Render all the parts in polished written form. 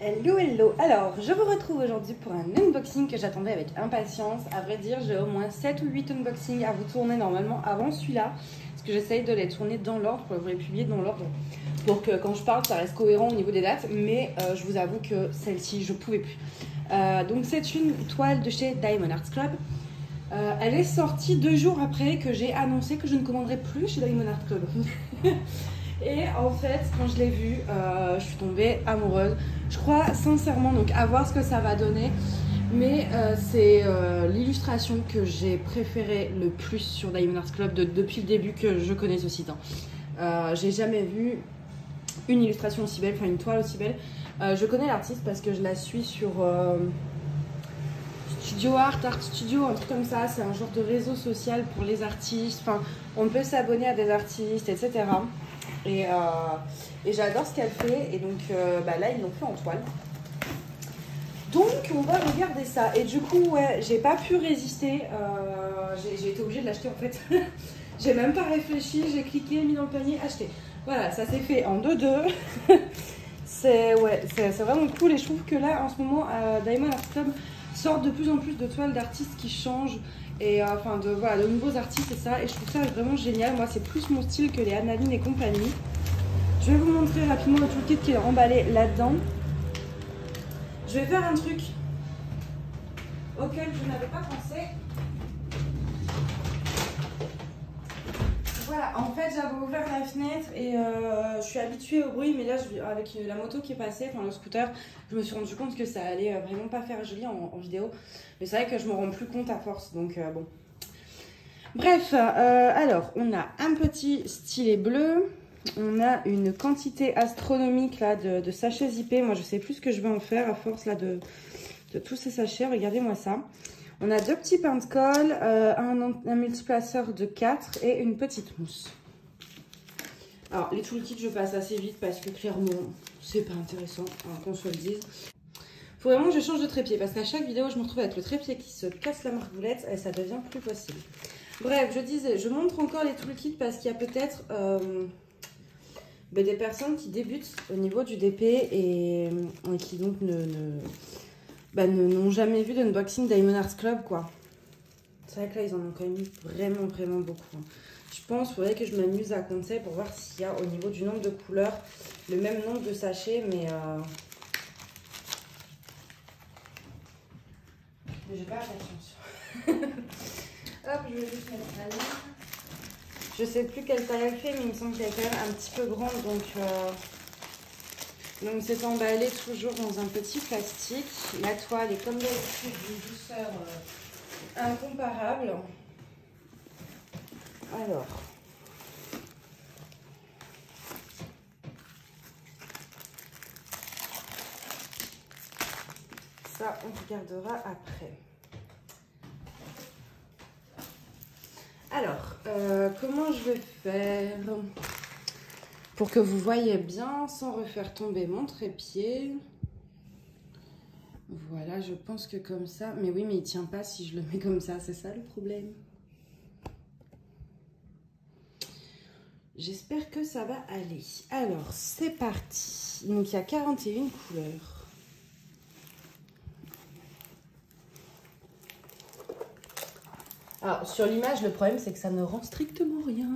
Hello hello. Alors je vous retrouve aujourd'hui pour un unboxing que j'attendais avec impatience. À vrai dire j'ai au moins 7 ou 8 unboxings à vous tourner normalement avant celui-là, parce que j'essaye de les tourner dans l'ordre pour les publier dans l'ordre pour que quand je parle ça reste cohérent au niveau des dates, mais je vous avoue que celle-ci je pouvais plus. Donc c'est une toile de chez Diamond Art Club. Elle est sortie 2 jours après que j'ai annoncé que je ne commanderais plus chez Diamond Art Club. Et en fait, quand je l'ai vue, je suis tombée amoureuse. Je crois sincèrement, donc à voir ce que ça va donner. Mais c'est l'illustration que j'ai préférée le plus sur Diamond Art Club depuis le début que je connais ce site. J'ai jamais vu une illustration aussi belle, enfin une toile aussi belle. Je connais l'artiste parce que je la suis sur Studio Art Studio, un truc comme ça. C'est un genre de réseau social pour les artistes. Enfin, on peut s'abonner à des artistes, etc. Et j'adore ce qu'elle fait. Et donc là, ils l'ont fait en toile. Donc, on va regarder ça. Et du coup, ouais, j'ai pas pu résister. J'ai été obligée de l'acheter en fait. J'ai même pas réfléchi. J'ai cliqué, mis dans le panier, acheté. Voilà, ça s'est fait en 2-2. C'est vraiment cool. Et je trouve que là, en ce moment, Diamond Art Club sort de plus en plus de toiles d'artistes qui changent. Et de nouveaux artistes et ça. Et je trouve ça vraiment génial. Moi, c'est plus mon style que les Annaline et compagnie. Je vais vous montrer rapidement le toolkit qui est emballé là-dedans. Je vais faire un truc auquel je n'avais pas pensé. Voilà, en fait j'avais ouvert la fenêtre et je suis habituée au bruit, mais là avec la moto qui est passée, enfin le scooter, je me suis rendu compte que ça allait vraiment pas faire joli en vidéo. Mais c'est vrai que je me rends plus compte à force, donc bon. Bref, alors on a un petit stylet bleu. On a une quantité astronomique là, de sachets zippés. Moi, je sais plus ce que je vais en faire à force là, de tous ces sachets. Regardez-moi ça. On a 2 petits pains de colle, un multiplaceur de 4 et une petite mousse. Alors, les toolkits, je passe assez vite parce que clairement, c'est pas intéressant, hein, qu'on se le dise. Faut vraiment que je change de trépied parce qu'à chaque vidéo, je me retrouve avec le trépied qui se casse la margoulette et ça devient plus possible. Bref, je disais, je montre encore les toolkits parce qu'il y a peut-être... des personnes qui débutent au niveau du DP et qui donc n'ont jamais vu d'unboxing Diamond Art Club, quoi. C'est vrai que là, ils en ont quand même mis vraiment beaucoup. Je pense qu'il faudrait que je m'amuse à compter pour voir s'il y a au niveau du nombre de couleurs le même nombre de sachets, mais j'ai pas la patience. Hop, je vais juste mettre ça là. Je sais plus quelle taille elle fait, mais il me semble qu'elle est quand même un petit peu grande. Donc c'est emballé toujours dans un petit plastique. La toile est comme d'habitude d'une douceur incomparable. Alors. Ça, on regardera après. Alors, comment je vais faire pour que vous voyez bien sans refaire tomber mon trépied? Voilà, je pense que comme ça. Mais oui, mais il tient pas si je le mets comme ça, c'est ça le problème. J'espère que ça va aller. Alors, c'est parti. Donc, il y a 41 couleurs. Alors, sur l'image, le problème, c'est que ça ne rend strictement rien.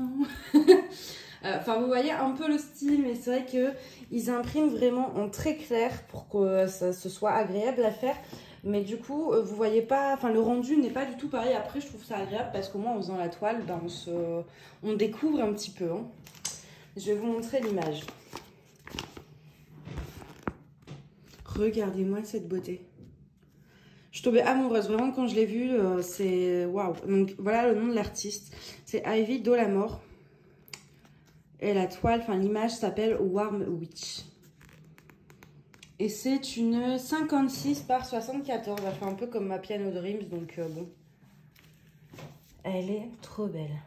Enfin, vous voyez un peu le style, mais c'est vrai qu'ils impriment vraiment en très clair pour que ce soit agréable à faire. Mais du coup, vous voyez pas, enfin, le rendu n'est pas du tout pareil. Après, je trouve ça agréable parce qu'au moins, en faisant la toile, ben, on découvre un petit peu. Hein. Je vais vous montrer l'image. Regardez-moi cette beauté. Je suis tombée amoureuse, vraiment quand je l'ai vue, c'est waouh. Donc voilà le nom de l'artiste, c'est Ivy Dolamore. Et la toile, enfin l'image s'appelle Warm Witch. Et c'est une 56 par 74, elle fait un peu comme ma Piano Dreams, donc bon. Elle est trop belle.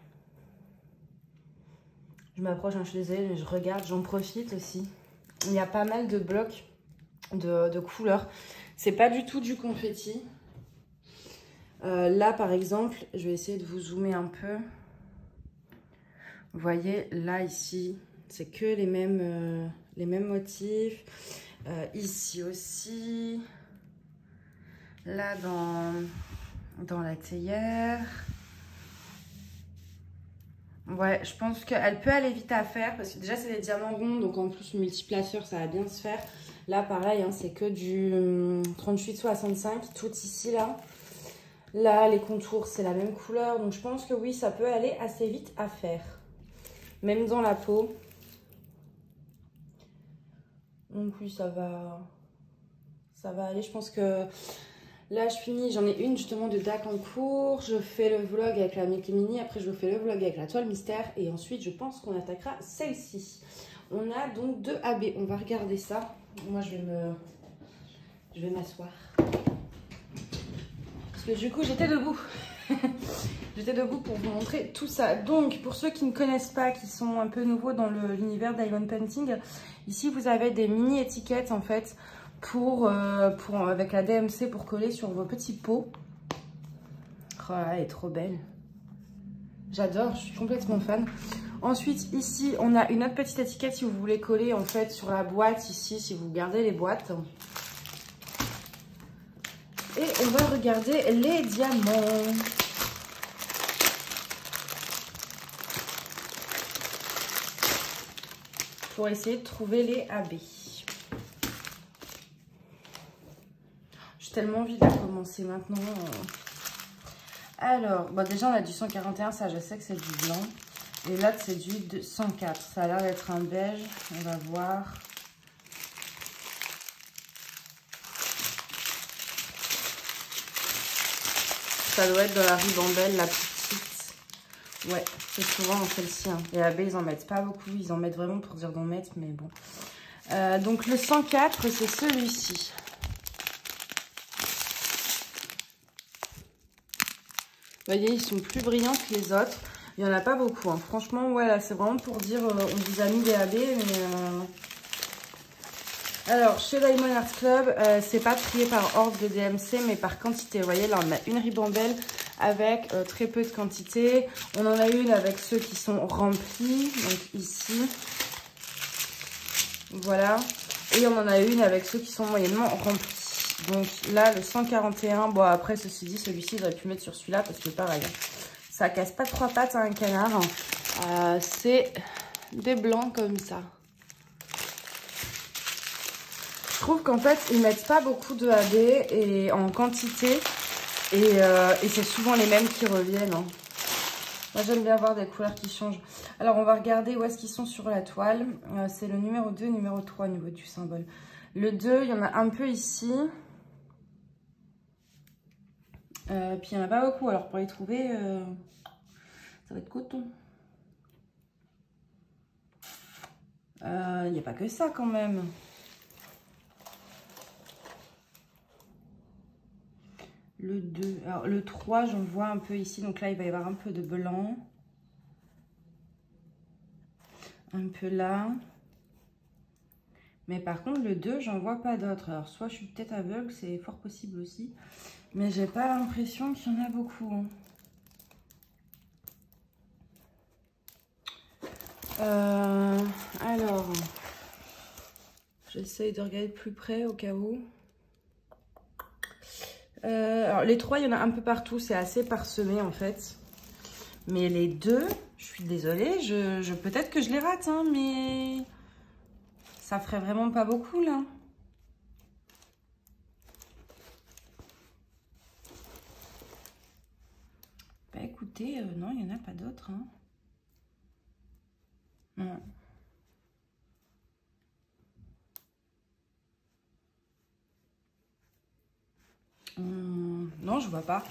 Je m'approche, hein, je suis désolée, mais je regarde, j'en profite aussi. Il y a pas mal de blocs de couleurs. C'est pas du tout du confetti. Là, par exemple, je vais essayer de vous zoomer un peu. Vous voyez, là, ici, c'est que les mêmes motifs. Ici aussi. Là, dans la théière. Ouais, je pense qu'elle peut aller vite à faire parce que déjà, c'est des diamants ronds. Donc, en plus, le multiplaceur, ça va bien se faire. Là, pareil, hein, c'est que du 38-65. Tout ici, là. Là, les contours, c'est la même couleur. Donc, je pense que oui, ça peut aller assez vite à faire. Même dans la peau. Donc, oui, ça va aller. Je pense que là, je finis. J'en ai une, justement, de DAC en cours. Je fais le vlog avec la Mickey Mini. Après, je fais le vlog avec la toile mystère. Et ensuite, je pense qu'on attaquera celle-ci. On a donc 2 AB. On va regarder ça. Moi, je vais m'asseoir. Parce que du coup, j'étais debout. J'étais debout pour vous montrer tout ça. Donc, pour ceux qui ne connaissent pas, qui sont un peu nouveaux dans l'univers Diamond Painting, ici, vous avez des mini-étiquettes, en fait, avec la DMC pour coller sur vos petits pots. Oh là, elle est trop belle. J'adore, je suis complètement fan. Ensuite, ici, on a une autre petite étiquette si vous voulez coller, en fait, sur la boîte, ici, si vous gardez les boîtes. Et on va regarder les diamants. Pour essayer de trouver les AB. J'ai tellement envie de commencer maintenant. Alors, bon, déjà on a du 141, ça je sais que c'est du blanc. Et là c'est du 104. Ça a l'air d'être un beige. On va voir. Ça doit être de la ribambelle, la petite. Ouais, c'est souvent dans celle-ci. Hein. Les AB, ils en mettent pas beaucoup. Ils en mettent vraiment pour dire d'en mettre, mais bon. Donc le 104, c'est celui-ci. Vous voyez, ils sont plus brillants que les autres. Il n'y en a pas beaucoup. Hein. Franchement, ouais, là, c'est vraiment pour dire, on vous a mis des AB, mais... Alors, chez Diamond Art Club, c'est pas trié par ordre de DMC, mais par quantité. Vous voyez, là, on a une ribambelle avec très peu de quantité. On en a une avec ceux qui sont remplis, donc ici. Voilà. Et on en a une avec ceux qui sont moyennement remplis. Donc là, le 141, bon, après, ceci dit, celui-ci, j'aurais pu mettre sur celui-là parce que pareil, ça casse pas 3 pattes à un canard. C'est des blancs comme ça. Je trouve qu'en fait, ils mettent pas beaucoup de AB et en quantité. Et c'est souvent les mêmes qui reviennent. Hein. Moi, j'aime bien avoir des couleurs qui changent. Alors, on va regarder où est-ce qu'ils sont sur la toile. C'est le numéro 2 et numéro 3 au niveau du symbole. Le 2, il y en a un peu ici. Puis, il n'y en a pas beaucoup. Alors, pour les trouver, ça va être coton. Il n'y a pas que ça, quand même. Le 2, alors le 3, j'en vois un peu ici. Donc là, il va y avoir un peu de blanc. Un peu là. Mais par contre, le 2, j'en vois pas d'autres. Alors, soit je suis peut-être aveugle, c'est fort possible aussi. Mais j'ai pas l'impression qu'il y en a beaucoup. Alors, j'essaye de regarder de plus près au cas où. Alors les 3, il y en a un peu partout, c'est assez parsemé en fait. Mais les 2, je suis désolée, peut-être que je les rate, hein, mais ça ferait vraiment pas beaucoup là. Bah écoutez, non, il n'y en a pas d'autres. Hein. Non. Non, je vois pas.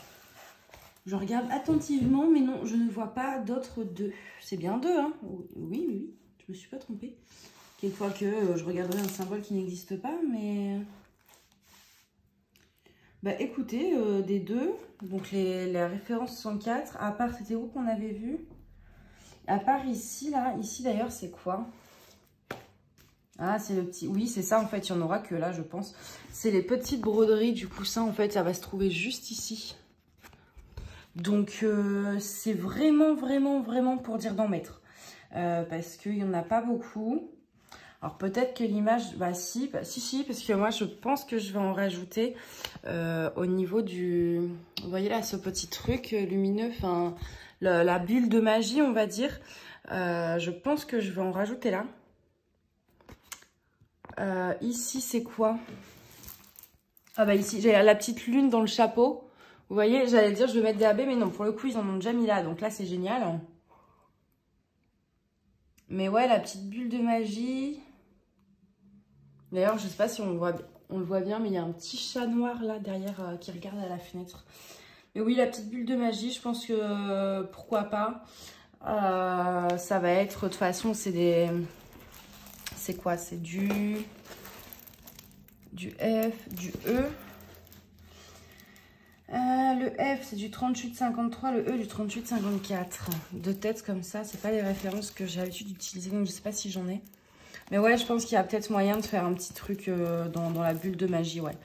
Je regarde attentivement, mais non, je ne vois pas d'autres 2. C'est bien 2, hein. Oui, oui, je me suis pas trompée. Quelquefois que je regarderai un symbole qui n'existe pas, mais... Bah écoutez, des 2, donc la référence 64, à part, c'était où qu'on avait vu? À part ici, là, ici d'ailleurs, c'est quoi? Ah, c'est le petit... Oui, c'est ça, en fait, il n'y en aura que là, je pense. C'est les petites broderies du coussin, en fait, ça va se trouver juste ici. Donc, c'est vraiment, vraiment, vraiment pour dire d'en mettre. Parce qu'il n'y en a pas beaucoup. Alors peut-être que l'image, bah si, parce que moi je pense que je vais en rajouter au niveau du... Vous voyez là ce petit truc lumineux, enfin la bulle de magie on va dire. Je pense que je vais en rajouter là. Ici c'est quoi? Ah bah ici j'ai la petite lune dans le chapeau. Vous voyez, j'allais dire je vais mettre DAB, mais non, pour le coup ils en ont déjà mis là, donc là c'est génial. Mais ouais, la petite bulle de magie. D'ailleurs, je sais pas si on le voit bien, mais il y a un petit chat noir là derrière qui regarde à la fenêtre. Mais oui, la petite bulle de magie, je pense que pourquoi pas. Ça va être, de toute façon, c'est des... C'est quoi? C'est du F, du E. Le F, c'est du 38,53, le E du 38,54. De tête comme ça, c'est pas les références que j'ai l'habitude d'utiliser, donc je sais pas si j'en ai. Mais ouais, je pense qu'il y a peut-être moyen de faire un petit truc dans la bulle de magie, ouais.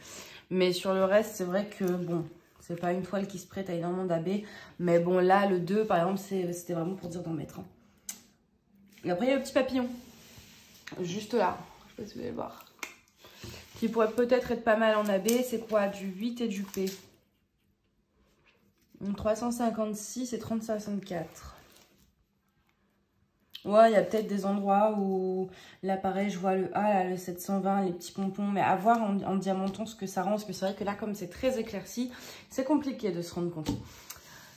Mais sur le reste, c'est vrai que, bon, c'est pas une toile qui se prête à énormément d'AB. Mais bon, là, le 2, par exemple, c'était vraiment pour dire d'en mettre. Hein. Et après, il y a le petit papillon. Juste là. Je sais pas si vous allez le voir. Qui pourrait peut-être être pas mal en AB. C'est quoi? Du 8 et du P. 356 et 3064. Ouais, il y a peut-être des endroits où là, pareil, je vois le A, là, le 720, les petits pompons. Mais à voir en diamantant ce que ça rend. Parce que c'est vrai que là, comme c'est très éclairci, c'est compliqué de se rendre compte.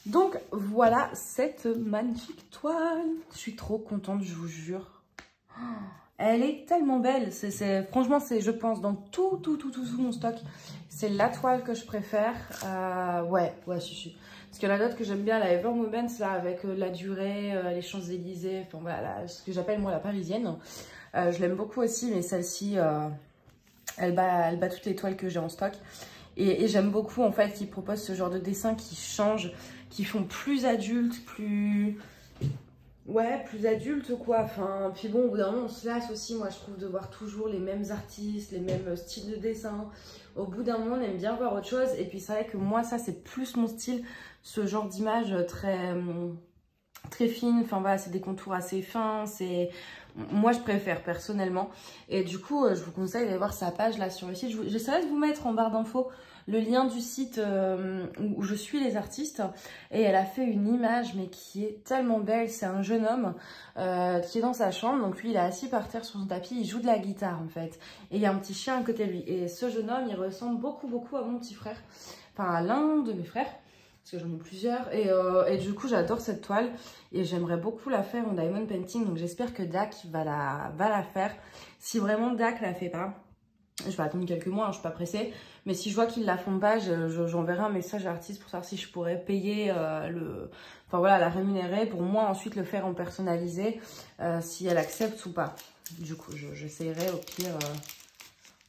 Donc, voilà cette magnifique toile. Je suis trop contente, je vous jure. Oh, elle est tellement belle. Franchement, c'est, je pense, dans tout mon stock, c'est la toile que je préfère. Ouais, si. Parce que la note que j'aime bien, la Ever Moments, là, avec la durée, les Champs-Élysées, enfin voilà, ce que j'appelle moi la parisienne. Je l'aime beaucoup aussi, mais celle-ci, elle bat toutes les toiles que j'ai en stock. Et j'aime beaucoup, en fait, qu'ils proposent ce genre de dessins qui changent, qui font plus adultes, plus... Ouais, plus adulte quoi. Enfin, puis bon, au bout d'un moment, on se lasse aussi, moi, je trouve, de voir toujours les mêmes artistes, les mêmes styles de dessin. Au bout d'un moment, on aime bien voir autre chose. Et puis, c'est vrai que moi, ça, c'est plus mon style, ce genre d'image très fine. Enfin, voilà, c'est des contours assez fins. Moi, je préfère, personnellement. Et du coup, je vous conseille d'aller voir sa page, là, sur le site. J'essaierai de vous mettre en barre d'infos le lien du site où je suis les artistes. Et elle a fait une image, mais qui est tellement belle. C'est un jeune homme qui est dans sa chambre. Donc lui, il est assis par terre sur son tapis. Il joue de la guitare, en fait. Et il y a un petit chien à côté de lui. Et ce jeune homme, il ressemble beaucoup à mon petit frère. Enfin, à l'un de mes frères. Parce que j'en ai plusieurs. Et du coup, j'adore cette toile. Et j'aimerais beaucoup la faire en diamond painting. Donc j'espère que Dac va la faire. Si vraiment Dac la fait pas, je vais attendre quelques mois, hein, je suis pas pressée. Mais si je vois qu'ils la font pas, j'enverrai un message à l'artiste pour savoir si je pourrais payer enfin voilà, la rémunérer pour moi ensuite le faire en personnalisé, si elle accepte ou pas. Du coup, j'essayerai au pire.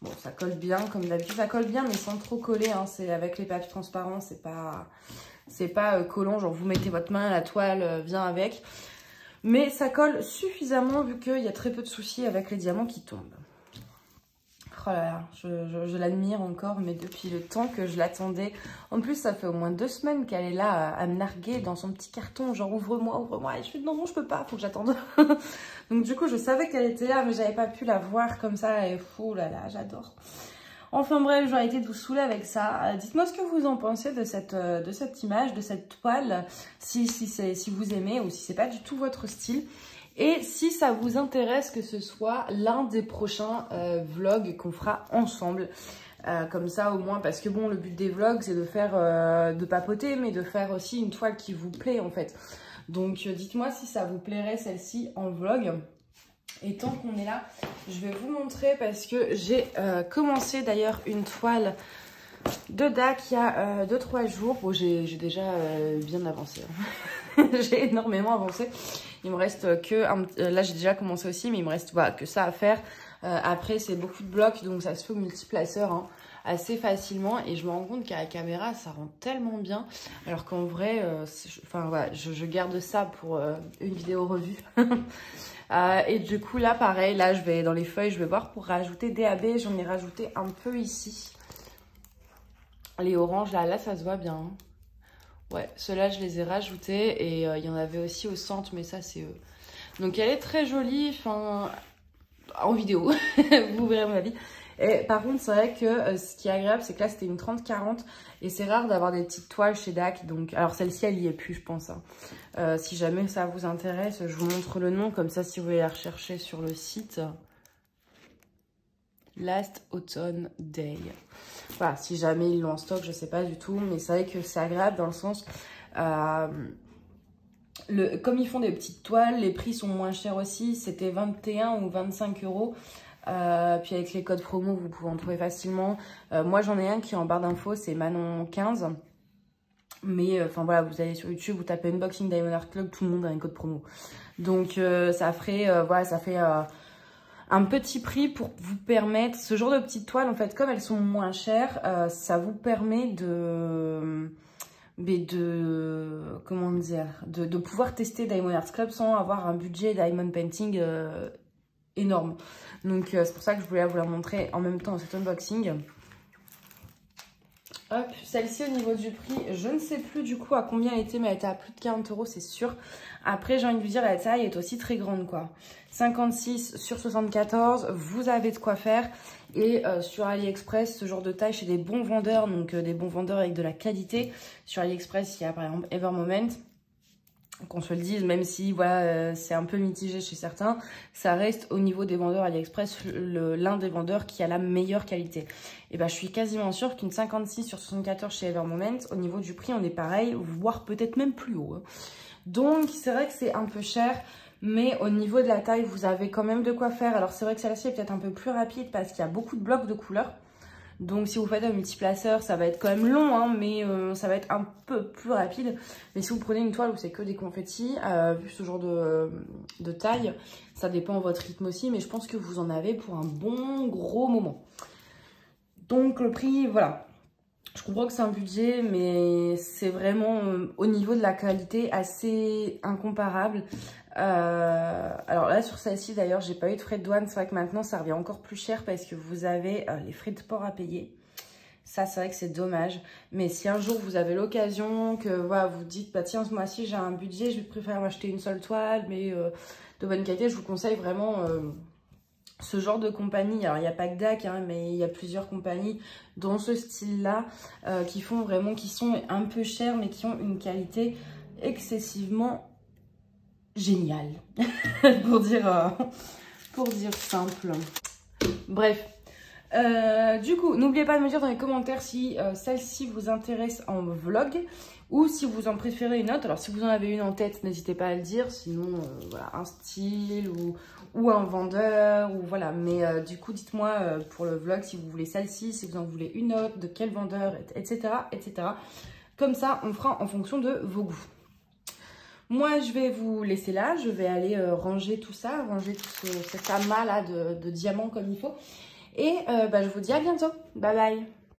Bon, ça colle bien comme d'habitude, ça colle bien mais sans trop coller. Hein, c'est avec les papiers transparents, c'est pas collant. Genre vous mettez votre main, la toile vient avec. Mais ça colle suffisamment vu qu'il y a très peu de soucis avec les diamants qui tombent. Oh là là, je l'admire encore, mais depuis le temps que je l'attendais. En plus, ça fait au moins 2 semaines qu'elle est là à me narguer dans son petit carton, genre ouvre-moi, ouvre-moi. Et je fais non, je peux pas, faut que j'attende. Donc du coup, je savais qu'elle était là, mais j'avais pas pu la voir comme ça. Et fou là là, j'adore. Enfin bref, j'ai arrêté de vous saouler avec ça. Dites-moi ce que vous en pensez de cette image, de cette toile, si vous aimez ou si c'est pas du tout votre style. Et si ça vous intéresse que ce soit l'un des prochains vlogs qu'on fera ensemble. Comme ça au moins, parce que bon, le but des vlogs c'est de faire, de papoter, mais de faire aussi une toile qui vous plaît en fait. Donc dites-moi si ça vous plairait celle-ci en vlog. Et tant qu'on est là, je vais vous montrer parce que j'ai commencé d'ailleurs une toile de Dac il y a 2-3 jours. Bon, j'ai déjà bien avancé. Hein. J'ai énormément avancé. Il me reste que... là, j'ai déjà commencé aussi, mais il me reste voilà, que ça à faire. Après, c'est beaucoup de blocs, donc ça se fait au multiplaceur hein, assez facilement. Et je me rends compte qu'à la caméra, ça rend tellement bien. Alors qu'en vrai, enfin, voilà, je garde ça pour une vidéo revue. Et du coup, là, pareil, là, je vais dans les feuilles, je vais voir pour rajouter DAB. J'en ai rajouté un peu ici. Les oranges, là, ça se voit bien. Hein. Ouais, ceux-là, je les ai rajoutés. Et il y en avait aussi au centre, mais ça, c'est eux. Donc, elle est très jolie. Enfin, en vidéo, vous verrez mon avis. Et par contre, c'est vrai que ce qui est agréable, c'est que là, c'était une 30-40 et c'est rare d'avoir des petites toiles chez DAC. Donc, alors celle-ci, elle y est plus, je pense. Hein. Si jamais ça vous intéresse, je vous montre le nom. Comme ça, si vous voulez la rechercher sur le site. Last Autumn Day. Voilà, si jamais ils l'ont en stock, je sais pas du tout. Mais c'est vrai que c'est agréable dans le sens... comme ils font des petites toiles, les prix sont moins chers aussi. C'était 21 ou 25 €. Puis avec les codes promo, vous pouvez en trouver facilement. Moi, j'en ai un qui est en barre d'infos, c'est Manon15. Mais enfin voilà, vous allez sur YouTube, vous tapez Unboxing Diamond Art Club, tout le monde a un code promo. Donc ça ferait, voilà, ça fait un petit prix pour vous permettre, ce genre de petites toiles, en fait, comme elles sont moins chères, ça vous permet comment dire, de pouvoir tester Diamond Art Club sans avoir un budget Diamond Painting énorme. Donc c'est pour ça que je voulais vous la montrer en même temps dans cet unboxing. Hop, celle-ci au niveau du prix, je ne sais plus du coup à combien elle était, mais elle était à plus de 40 €, c'est sûr. Après, j'ai envie de vous dire, la taille est aussi très grande, quoi. 56 sur 74, vous avez de quoi faire. Et sur AliExpress, ce genre de taille chez des bons vendeurs, donc des bons vendeurs avec de la qualité. Sur AliExpress, il y a par exemple Evermoment. Qu'on se le dise, même si voilà, c'est un peu mitigé chez certains, ça reste au niveau des vendeurs AliExpress l'un des vendeurs qui a la meilleure qualité. Et ben, je suis quasiment sûre qu'une 56 sur 74 chez Evermoment, au niveau du prix, on est pareil, voire peut-être même plus haut. Hein. Donc, c'est vrai que c'est un peu cher, mais au niveau de la taille, vous avez quand même de quoi faire. Alors, c'est vrai que celle-ci est peut-être un peu plus rapide parce qu'il y a beaucoup de blocs de couleurs. Donc si vous faites un multiplaceur, ça va être quand même long, hein, mais ça va être un peu plus rapide. Mais si vous prenez une toile où c'est que des confettis, vu ce genre de taille, ça dépend de votre rythme aussi, mais je pense que vous en avez pour un bon gros moment. Donc le prix, voilà. Je comprends que c'est un budget, mais c'est vraiment au niveau de la qualité assez incomparable. Alors là, sur celle-ci, d'ailleurs, j'ai pas eu de frais de douane. C'est vrai que maintenant, ça revient encore plus cher parce que vous avez les frais de port à payer. Ça, c'est vrai que c'est dommage. Mais si un jour, vous avez l'occasion, que voilà, vous dites, bah tiens, ce mois-ci, j'ai un budget, je préfère m'acheter une seule toile, mais de bonne qualité, je vous conseille vraiment... ce genre de compagnie, alors il n'y a pas que DAC, hein, mais il y a plusieurs compagnies dans ce style-là qui font vraiment, qui sont un peu chères, mais qui ont une qualité excessivement géniale, pour dire simple. Bref, du coup, n'oubliez pas de me dire dans les commentaires si celle-ci vous intéresse en vlog ou si vous en préférez une autre. Alors, si vous en avez une en tête, n'hésitez pas à le dire. Sinon, voilà, un style ou un vendeur, ou voilà. Mais du coup, dites-moi pour le vlog si vous voulez celle-ci, si vous en voulez une autre, de quel vendeur, etc., etc. Comme ça, on fera en fonction de vos goûts. Moi, je vais vous laisser là. Je vais aller ranger tout ça, ranger tout cet amas là de diamants comme il faut. Et je vous dis à bientôt. Bye bye.